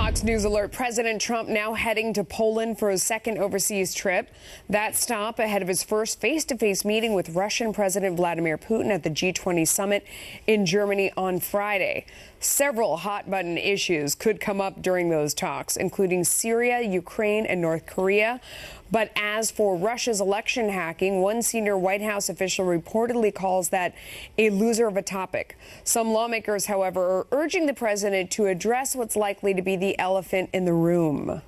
Fox News alert. President Trump now heading to Poland for his second overseas trip. That stop ahead of his first face-to-face meeting with Russian President Vladimir Putin at the G20 summit in Germany on Friday. Several hot-button issues could come up during those talks, including Syria, Ukraine, and North Korea. But as for Russia's election hacking, one senior White House official reportedly calls that a loser of a topic. Some lawmakers, however, are urging the president to address what's likely to be the elephant in the room.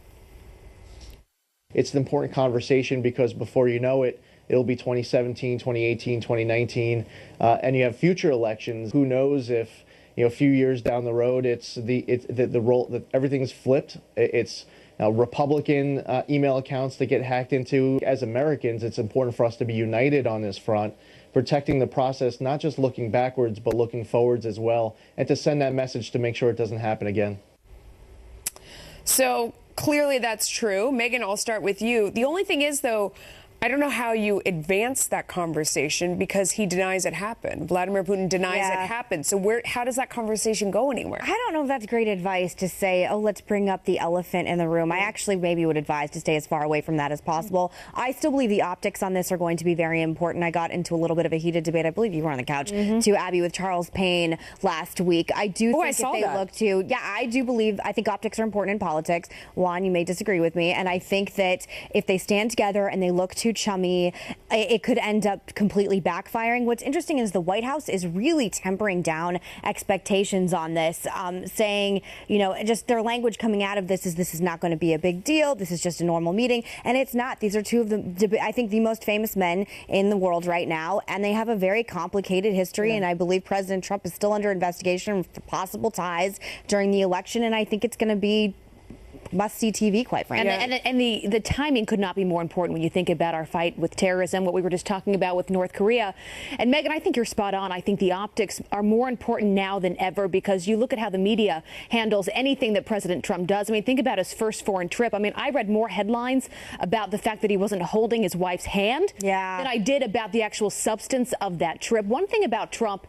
It's an important conversation because before you know it, it'll be 2017, 2018, 2019, and you have future elections. Who knows if, a few years down the road, it's the role that everything's flipped. It's Republican email accounts that get hacked into. As Americans, it's important for us to be united on this front, protecting the process, not just looking backwards, but looking forwards as well, and to send that message to make sure it doesn't happen again. So clearly that's true. Megan, I'll start with you. The only thing is, though, I don't know how you advance that conversation because he denies it happened. Vladimir Putin denies it happened. So how does that conversation go anywhere? I don't know if that's great advice to say, oh, let's bring up the elephant in the room. I actually maybe would advise to stay as far away from that as possible. I still believe the optics on this are going to be very important. I got into a little bit of a heated debate, I believe you were on the couch, to Abby with Charles Payne last week. I do think if they look to, I think optics are important in politics. Juan, you may disagree with me. And I think that if they stand together and they look to chummy, it could end up completely backfiring. What's interesting is the White House is really tempering down expectations on this, saying, just their language coming out of this is not going to be a big deal. This is just a normal meeting. And it's not. These are two of I think, the most famous men in the world right now. And they have a very complicated history. And I believe President Trump is still under investigation for possible ties during the election. And I think it's going to be must-see TV, quite frankly. And the timing could not be more important when you think about our fight with terrorism, what we were just talking about with North Korea. And Megan, I think you're spot on. I think the optics are more important now than ever because you look at how the media handles anything that President Trump does. I mean, think about his first foreign trip. I mean, I read more headlines about the fact that he wasn't holding his wife's hand than I did about the actual substance of that trip. One thing about Trump,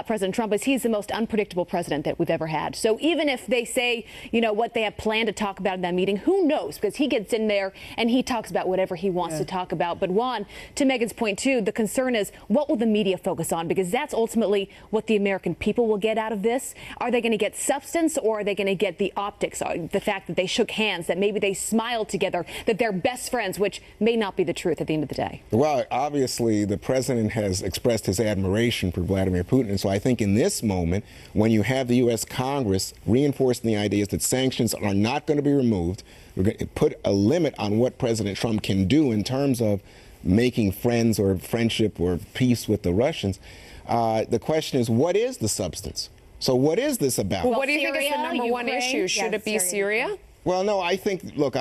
President Trump, is he's the most unpredictable president that we've ever had. So even if they say, what they have planned to talk about in that meeting, who knows? Because he gets in there and he talks about whatever he wants to talk about. But Juan, to Megan's point too, the concern is what will the media focus on? Because that's ultimately what the American people will get out of this. Are they going to get substance or are they going to get the optics, the fact that they shook hands, that maybe they smiled together, that they're best friends, which may not be the truth at the end of the day? Well, obviously, the president has expressed his admiration for Vladimir Putin. And so I think in this moment, when you have the U.S. Congress reinforcing the ideas that sanctions are not going to be removed, we're going to put a limit on what President Trump can do in terms of making friends or friendship or peace with the Russians. The question is, what is the substance? So what is this about? Well, what do you think is the number one issue? Should it be Syria? Well, no, I think, look,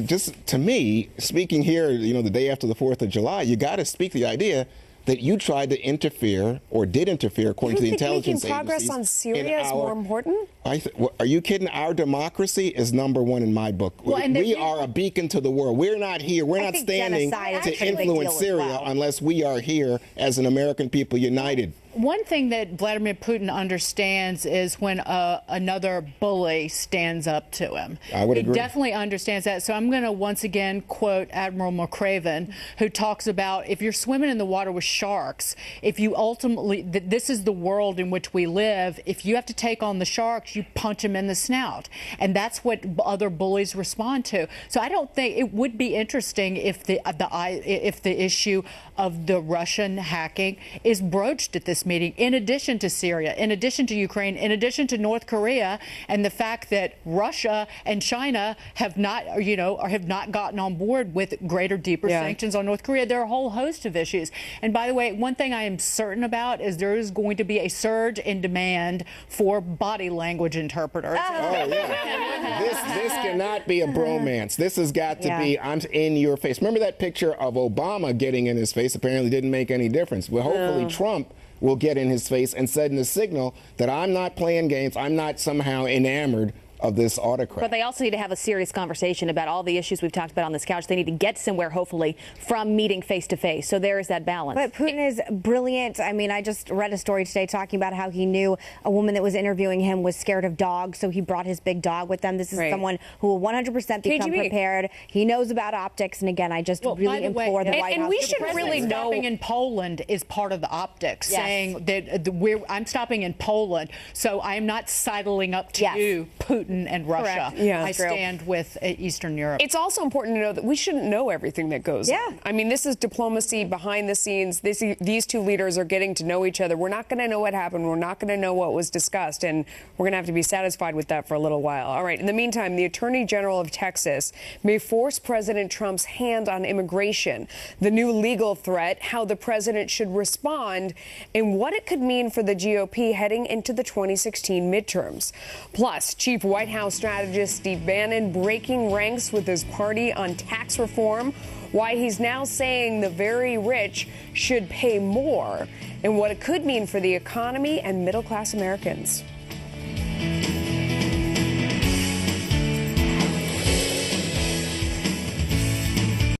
just to me, speaking here, the day after the 4th of July, you got to speak the idea that you tried to interfere or did interfere, according to the intelligence agencies. Making progress on Syria is more important? Are you kidding? Our democracy is number one in my book. Well, we are a beacon to the world. We're not here. We're not standing to influence Syria unless we are here as an American people united. One thing that Vladimir Putin understands is when another bully stands up to him. I would agree. He definitely understands that. So I'm going to once again quote Admiral McRaven, who talks about if you're swimming in the water with sharks, if you ultimately, this is the world in which we live, if you have to take on the sharks, you punch them in the snout. And that's what other bullies respond to. So I don't think it would be interesting if the issue of the Russian hacking is broached at this meeting, in addition to Syria, in addition to Ukraine, in addition to North Korea, and the fact that Russia and China have not, have not gotten on board with greater, deeper sanctions on North Korea. There are a whole host of issues. And by the way, one thing I am certain about is there is going to be a surge in demand for body language interpreters. Oh, yeah. This cannot be a bromance. This has got to be, I'm in your face. Remember that picture of Obama getting in his face? Apparently didn't make any difference. Well, hopefully Trump will get in his face and send the signal that I'm not playing games. I'm not somehow enamored of this autocrat. But they also need to have a serious conversation about all the issues we've talked about on this couch. They need to get somewhere, hopefully, from meeting face to face. So there is that balance. But Putin is brilliant. I mean, I just read a story today talking about how he knew a woman that was interviewing him was scared of dogs, so he brought his big dog with them. This is someone who will 100% become prepared. He knows about optics, and again, I just really implore the White House. And we should really know. Stopping in Poland is part of the optics, saying that I'm stopping in Poland, so I am not sidling up to you, Putin and Russia. Yeah, I stand with Eastern Europe. It's also important to know that we shouldn't know everything that goes on. I mean, this is diplomacy behind the scenes. These two leaders are getting to know each other. We're not going to know what happened. We're not going to know what was discussed, and we're going to have to be satisfied with that for a little while. All right. In the meantime, the Attorney General of Texas may force President Trump's hand on immigration, the new legal threat, how the president should respond, and what it could mean for the GOP heading into the 2016 midterms. Plus, Chief White House strategist Steve Bannon breaking ranks with his party on tax reform, why he's now saying the very rich should pay more, and what it could mean for the economy and middle-class Americans.